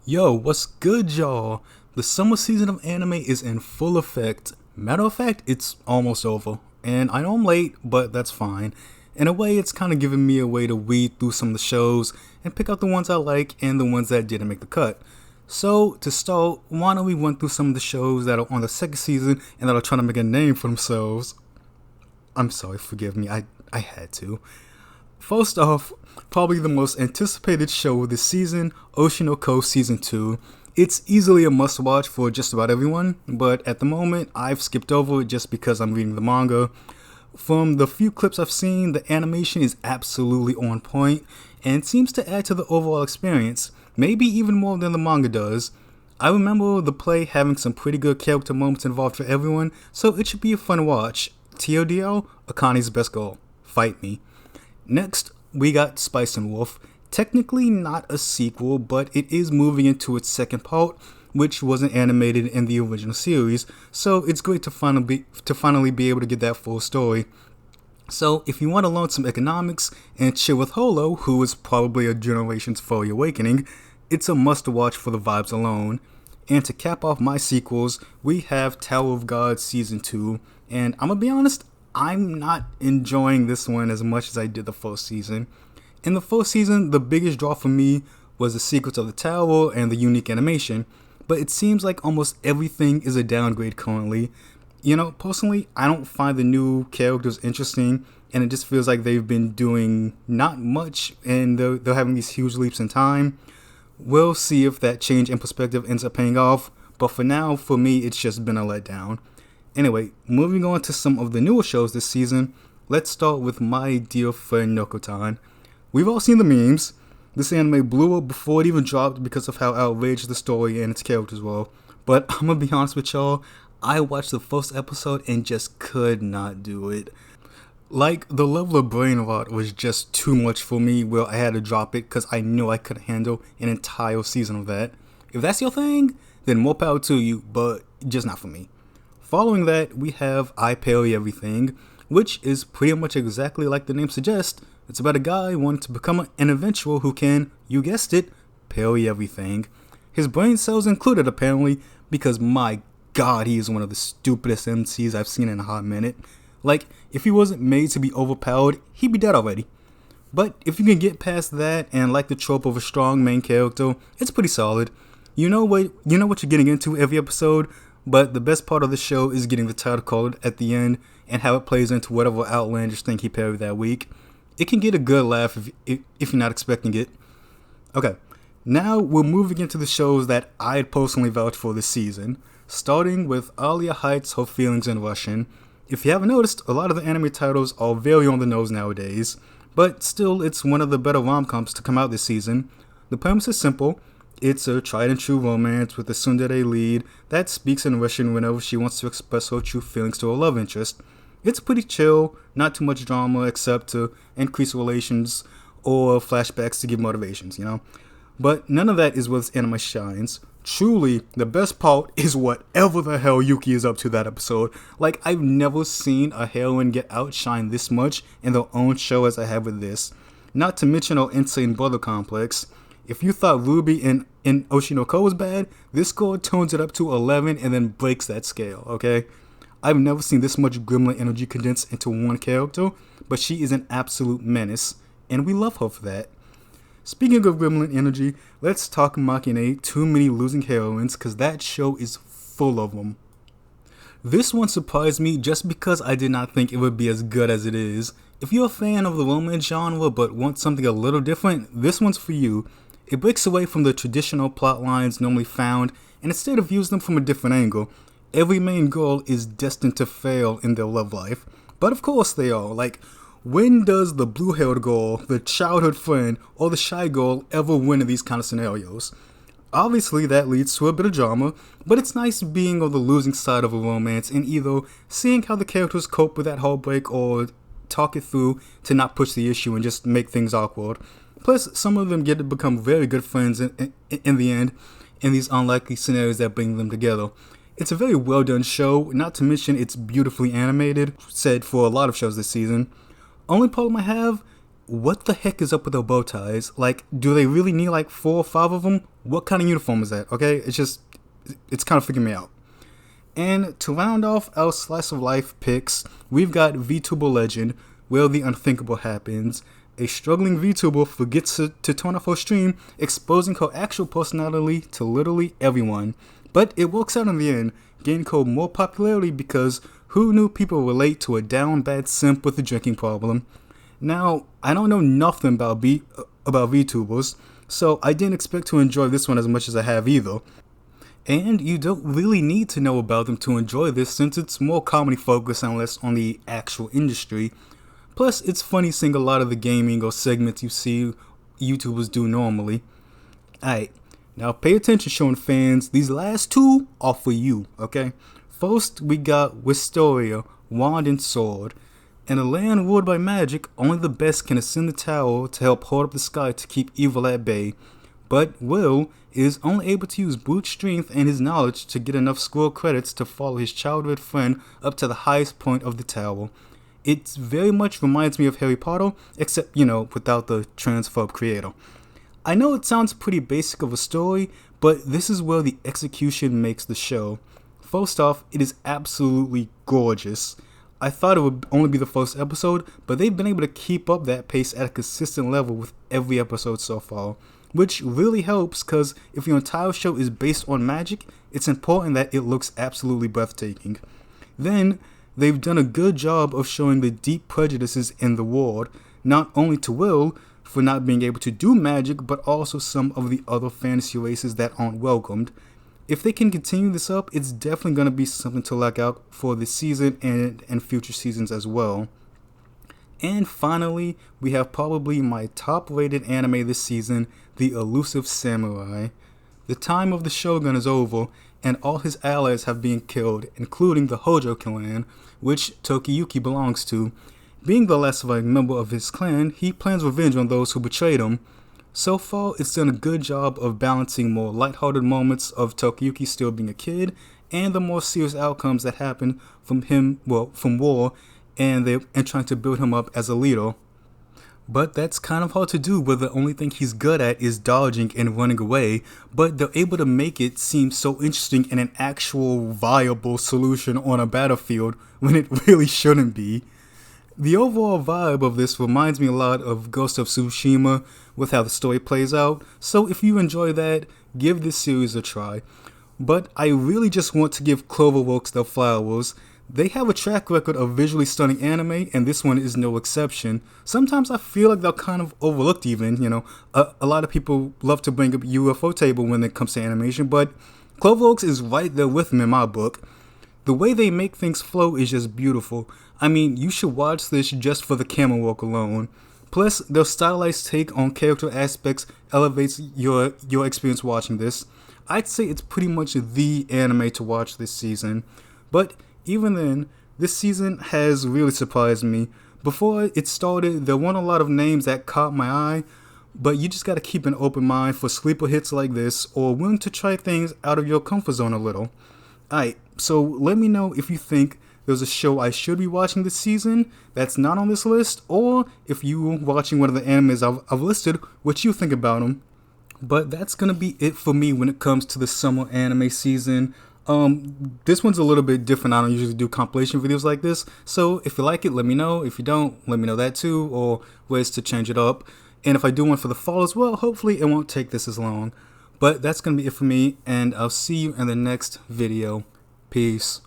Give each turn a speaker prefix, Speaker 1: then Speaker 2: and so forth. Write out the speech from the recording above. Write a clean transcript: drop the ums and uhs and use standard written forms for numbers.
Speaker 1: Yo, what's good, y'all? The summer season of anime is in full effect. Matter of fact, it's almost over. And I know I'm late, but that's fine. In a way, it's kind of giving me a way to weed through some of the shows and pick out the ones I like and the ones that didn't make the cut. So, to start, why don't we run through some of the shows that are on the second season and that are trying to make a name for themselves? I'm sorry, forgive me, I had to. First off, probably the most anticipated show this season, Ocean Season 2. It's easily a must watch for just about everyone, but at the moment I've skipped over it just because I'm reading the manga. From the few clips I've seen, the animation is absolutely on point and seems to add to the overall experience, maybe even more than the manga does. I remember the play having some pretty good character moments involved for everyone, so it should be a fun watch. TLDL, Akani's best goal. Fight me. Next, we got Spice and Wolf. Technically not a sequel, but it is moving into its second part, which wasn't animated in the original series, so it's great to finally be able to get that full story. So, if you want to learn some economics and chill with Holo, who is probably a generation's furry awakening, it's a must watch for the vibes alone. And to cap off my sequels, we have Tower of God Season 2, and I'm gonna be honest, I'm not enjoying this one as much as I did the first season. In the first season, the biggest draw for me was the secrets of the tower and the unique animation, but it seems like almost everything is a downgrade currently. You know, personally, I don't find the new characters interesting, and it just feels like they've been doing not much, and they're having these huge leaps in time. We'll see if that change in perspective ends up paying off, but for now, for me, it's just been a letdown. Anyway, moving on to some of the newer shows this season, let's start with my dear friend Nokotan. We've all seen the memes. This anime blew up before it even dropped because of how outrageous the story and its characters were. But I'm gonna be honest with y'all, I watched the first episode and just could not do it. Like, the level of brain rot was just too much for me where I had to drop it because I knew I couldn't handle an entire season of that. If that's your thing, then more power to you, but just not for me. Following that, we have I Parry Everything, which is pretty much exactly like the name suggests. It's about a guy wanting to become an eventual who can, you guessed it, parry everything. His brain cells included apparently, because my god, he is one of the stupidest MCs I've seen in a hot minute. Like, if he wasn't made to be overpowered, he'd be dead already. But if you can get past that and like the trope of a strong main character, it's pretty solid. You know what you're getting into every episode, but the best part of the show is getting the title card at the end and how it plays into whatever outlandish thing he parried that week. It can get a good laugh if you're not expecting it. Okay, now we're moving into the shows that I'd personally vouch for this season, starting with Alia Hides Her Feelings in Russian. If you haven't noticed, a lot of the anime titles are very on the nose nowadays, but still it's one of the better rom-coms to come out this season. The premise is simple. It's a tried and true romance with a tsundere lead that speaks in Russian whenever she wants to express her true feelings to her love interest. It's pretty chill, not too much drama except to increase relations or flashbacks to give motivations, you know? But none of that is where this anime shines. Truly, the best part is whatever the hell Yuki is up to that episode. Like, I've never seen a heroine get outshined this much in their own show as I have with this. Not to mention her insane brother complex. If you thought Ruby in Oshinoko was bad, this girl turns it up to 11 and then breaks that scale, okay? I've never seen this much gremlin energy condensed into one character, but she is an absolute menace, and we love her for that. Speaking of gremlin energy, let's talk Machine, Too Many Losing Heroines, cause that show is full of them. This one surprised me just because I did not think it would be as good as it is. If you're a fan of the romance genre but want something a little different, this one's for you. It breaks away from the traditional plot lines normally found, and instead of using them from a different angle. Every main girl is destined to fail in their love life. But of course they are. Like, when does the blue-haired girl, the childhood friend, or the shy girl ever win in these kind of scenarios? Obviously that leads to a bit of drama, but it's nice being on the losing side of a romance and either seeing how the characters cope with that heartbreak or talk it through to not push the issue and just make things awkward. Plus, some of them get to become very good friends in the end in these unlikely scenarios that bring them together. It's a very well done show, not to mention it's beautifully animated, said for a lot of shows this season. Only problem I have what the heck is up with their bow ties? Like, do they really need like 4 or 5 of them? What kind of uniform is that? Okay, it's kind of freaking me out. And to round off our slice of life picks, we've got VTuber legend, where the unthinkable happens. A struggling VTuber forgets to turn off her stream, exposing her actual personality to literally everyone. But it works out in the end, gaining her more popularity because who knew people relate to a down bad simp with a drinking problem? Now, I don't know nothing about VTubers, so I didn't expect to enjoy this one as much as I have either. And you don't really need to know about them to enjoy this since it's more comedy focused and less on the actual industry. Plus, it's funny seeing a lot of the gaming or segments you see YouTubers do normally. Alright, now pay attention showing fans, these last 2 are for you, okay? First, we got Wisteria, Wand and Sword. In a land ruled by magic, only the best can ascend the tower to help hold up the sky to keep evil at bay. But Will is only able to use brute strength and his knowledge to get enough squirrel credits to follow his childhood friend up to the highest point of the tower. It very much reminds me of Harry Potter, except, without the transphobe creator. I know it sounds pretty basic of a story, but this is where the execution makes the show. First off, it is absolutely gorgeous. I thought it would only be the first episode, but they've been able to keep up that pace at a consistent level with every episode so far. Which really helps because if your entire show is based on magic, it's important that it looks absolutely breathtaking. Then, they've done a good job of showing the deep prejudices in the world, not only to Will for not being able to do magic, but also some of the other fantasy races that aren't welcomed. If they can continue this up, it's definitely going to be something to look out for this season and future seasons as well. And finally, we have probably my top rated anime this season, The Elusive Samurai. The time of the Shogun is over, and all his allies have been killed, including the Hojo clan, which Tokiyuki belongs to. Being the last surviving member of his clan, he plans revenge on those who betrayed him. So far, it's done a good job of balancing more lighthearted moments of Tokiyuki still being a kid, and the more serious outcomes that happen from war, and trying to build him up as a leader. But that's kind of hard to do where the only thing he's good at is dodging and running away, but they're able to make it seem so interesting and an actual viable solution on a battlefield when it really shouldn't be. The overall vibe of this reminds me a lot of Ghost of Tsushima with how the story plays out, so if you enjoy that, give this series a try. But I really just want to give Cloverworks their flowers. They have a track record of visually stunning anime, and this one is no exception. Sometimes I feel like they're kind of overlooked even, a lot of people love to bring up UFO Table when it comes to animation, but Cloverworks is right there with them in my book. The way they make things flow is just beautiful. I mean, you should watch this just for the camera work alone. Plus, their stylized take on character aspects elevates your experience watching this. I'd say it's pretty much the anime to watch this season. But even then, this season has really surprised me. Before it started, there weren't a lot of names that caught my eye, but you just gotta keep an open mind for sleeper hits like this, or willing to try things out of your comfort zone a little. Alright, so let me know if you think there's a show I should be watching this season that's not on this list, or if you're watching one of the animes I've listed, what you think about them. But that's gonna be it for me when it comes to the summer anime season. This one's a little bit different. I don't usually do compilation videos like this, so if you like it, let me know. If you don't, let me know that too, or ways to change it up. And if I do one for the fall as well, hopefully it won't take this as long. But that's gonna be it for me, and I'll see you in the next video. Peace.